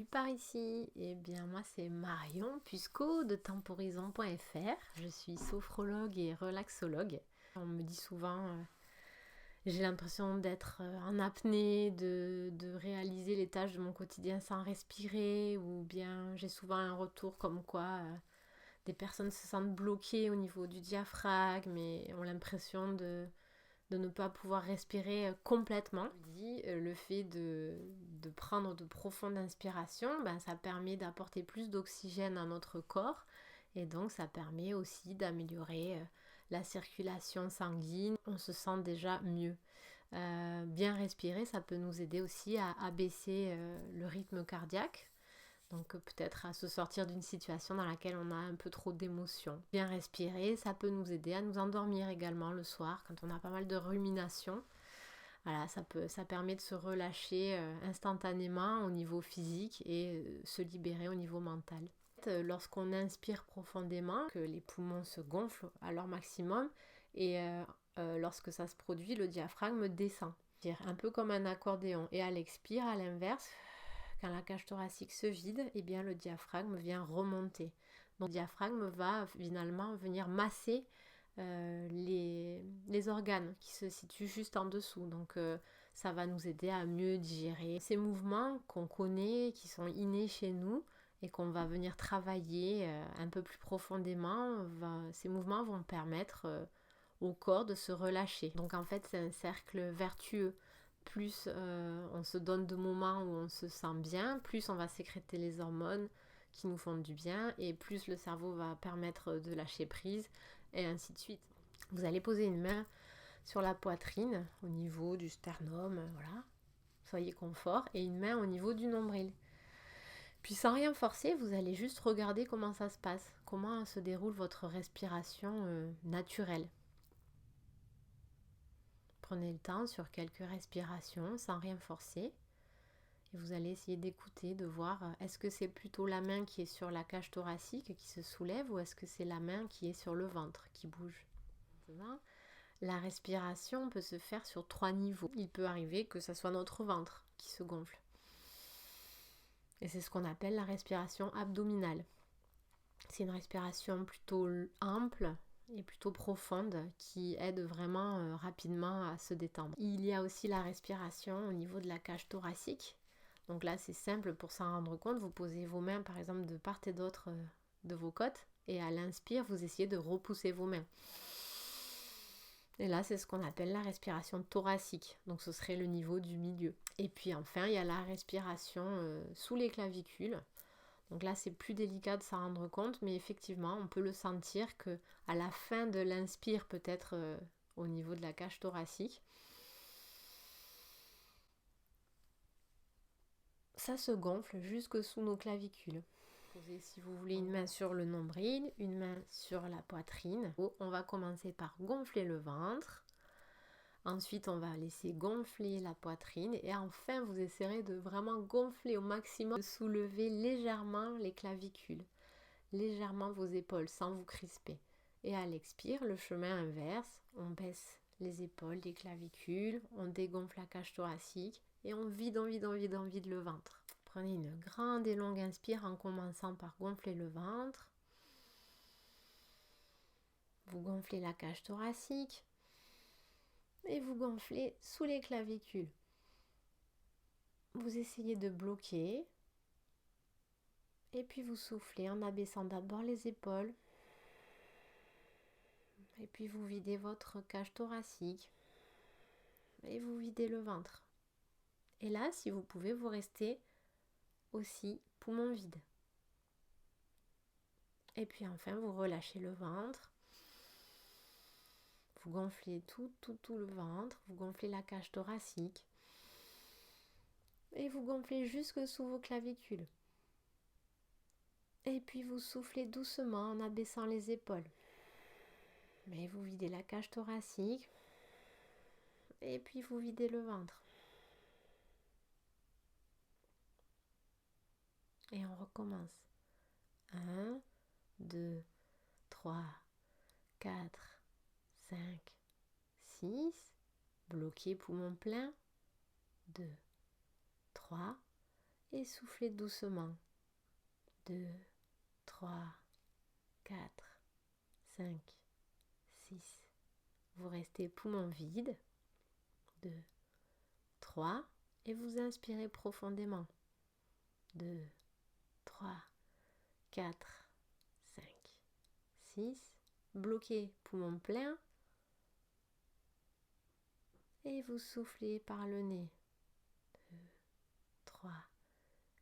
Salut par ici, eh bien moi c'est Marion Pusco de temporisant.fr. Je suis sophrologue et relaxologue. On me dit souvent, j'ai l'impression d'être en apnée, de réaliser les tâches de mon quotidien sans respirer, ou bien j'ai souvent un retour comme quoi des personnes se sentent bloquées au niveau du diaphragme et ont l'impression de ne pas pouvoir respirer complètement. Le fait de prendre de profondes inspirations, ça permet d'apporter plus d'oxygène à notre corps et donc ça permet aussi d'améliorer la circulation sanguine. On se sent déjà mieux. Bien respirer, ça peut nous aider aussi à abaisser le rythme cardiaque. Donc peut-être à se sortir d'une situation dans laquelle on a un peu trop d'émotions. Bien respirer, ça peut nous aider à nous endormir également le soir quand on a pas mal de ruminations. Voilà, ça permet de se relâcher instantanément au niveau physique et se libérer au niveau mental. Lorsqu'on inspire profondément, que les poumons se gonflent à leur maximum et lorsque ça se produit, le diaphragme descend. Un peu comme un accordéon. Et à l'expire, à l'inverse, quand la cage thoracique se vide, eh bien le diaphragme vient remonter. Donc le diaphragme va finalement venir masser les organes qui se situent juste en dessous. Donc ça va nous aider à mieux digérer ces mouvements qu'on connaît, qui sont innés chez nous et qu'on va venir travailler un peu plus profondément. Ces mouvements vont permettre au corps de se relâcher. Donc en fait c'est un cercle vertueux. Plus on se donne de moments où on se sent bien, plus on va sécréter les hormones qui nous font du bien et plus le cerveau va permettre de lâcher prise et ainsi de suite. Vous allez poser une main sur la poitrine au niveau du sternum, voilà, soyez confort, et une main au niveau du nombril. Puis sans rien forcer, vous allez juste regarder comment ça se passe, comment se déroule votre respiration naturelle. Prenez le temps sur quelques respirations sans rien forcer. Et vous allez essayer d'écouter, de voir est-ce que c'est plutôt la main qui est sur la cage thoracique qui se soulève ou est-ce que c'est la main qui est sur le ventre qui bouge. Maintenant, la respiration peut se faire sur 3 niveaux. Il peut arriver que ce soit notre ventre qui se gonfle. Et c'est ce qu'on appelle la respiration abdominale. C'est une respiration plutôt ample et plutôt profonde qui aide vraiment rapidement à se détendre. Il y a aussi la respiration au niveau de la cage thoracique. Donc là, c'est simple pour s'en rendre compte. Vous posez vos mains, par exemple, de part et d'autre de vos côtes. Et à l'inspire, vous essayez de repousser vos mains. Et là, c'est ce qu'on appelle la respiration thoracique. Donc ce serait le niveau du milieu. Et puis enfin, il y a la respiration sous les clavicules. Donc là, c'est plus délicat de s'en rendre compte. Mais effectivement, on peut le sentir qu'à la fin de l'inspire, peut-être au niveau de la cage thoracique, ça se gonfle jusque sous nos clavicules. Posez, si vous voulez, une main sur le nombril, une main sur la poitrine. On va commencer par gonfler le ventre. Ensuite, on va laisser gonfler la poitrine. Et enfin, vous essaierez de vraiment gonfler au maximum, de soulever légèrement les clavicules, légèrement vos épaules sans vous crisper. Et à l'expire, le chemin inverse, on baisse les épaules, les clavicules, on dégonfle la cage thoracique et on vide le ventre. Prenez une grande et longue inspire en commençant par gonfler le ventre. Vous gonflez la cage thoracique et vous gonflez sous les clavicules. Vous essayez de bloquer et puis vous soufflez en abaissant d'abord les épaules et puis vous videz votre cage thoracique et vous videz le ventre. Et là, si vous pouvez, vous restez aussi poumon vide. Et puis enfin, vous relâchez le ventre. Vous gonflez tout le ventre. Vous gonflez la cage thoracique. Et vous gonflez jusque sous vos clavicules. Et puis vous soufflez doucement en abaissant les épaules. Mais vous videz la cage thoracique. Et puis vous videz le ventre. Et on recommence. 1, 2, 3, 4, 5, 6. Bloquez poumon plein. 2, 3. et soufflez doucement. 2, 3, 4, 5, 6. Vous restez poumon vide. 2, 3. Et vous inspirez profondément. 2, 3, 4, 5, 6. Bloquez poumon plein. Et vous soufflez par le nez. 2, 3,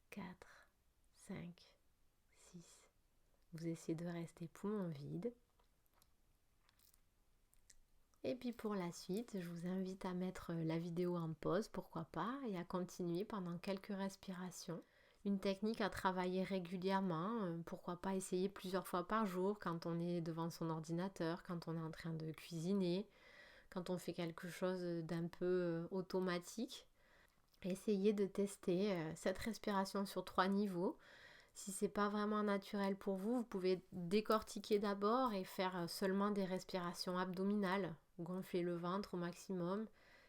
4, 5, 6. Vous essayez de rester poumon vide. Et puis pour la suite, je vous invite à mettre la vidéo en pause, pourquoi pas, et à continuer pendant quelques respirations. Une technique à travailler régulièrement, pourquoi pas essayer plusieurs fois par jour quand on est devant son ordinateur, quand on est en train de cuisiner, quand on fait quelque chose d'un peu automatique. Essayez de tester cette respiration sur 3 niveaux. Si c'est pas vraiment naturel pour vous, vous pouvez décortiquer d'abord et faire seulement des respirations abdominales. Gonfler le ventre au maximum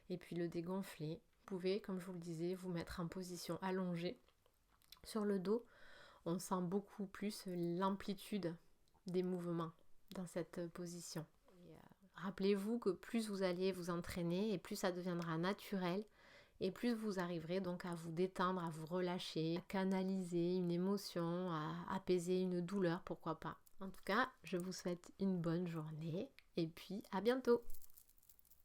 et puis le dégonfler. Vous pouvez, comme je vous le disais, vous mettre en position allongée. Sur le dos, on sent beaucoup plus l'amplitude des mouvements dans cette position. Rappelez-vous que plus vous allez vous entraîner et plus ça deviendra naturel et plus vous arriverez donc à vous détendre, à vous relâcher, à canaliser une émotion, à apaiser une douleur, pourquoi pas. En tout cas, je vous souhaite une bonne journée et puis à bientôt.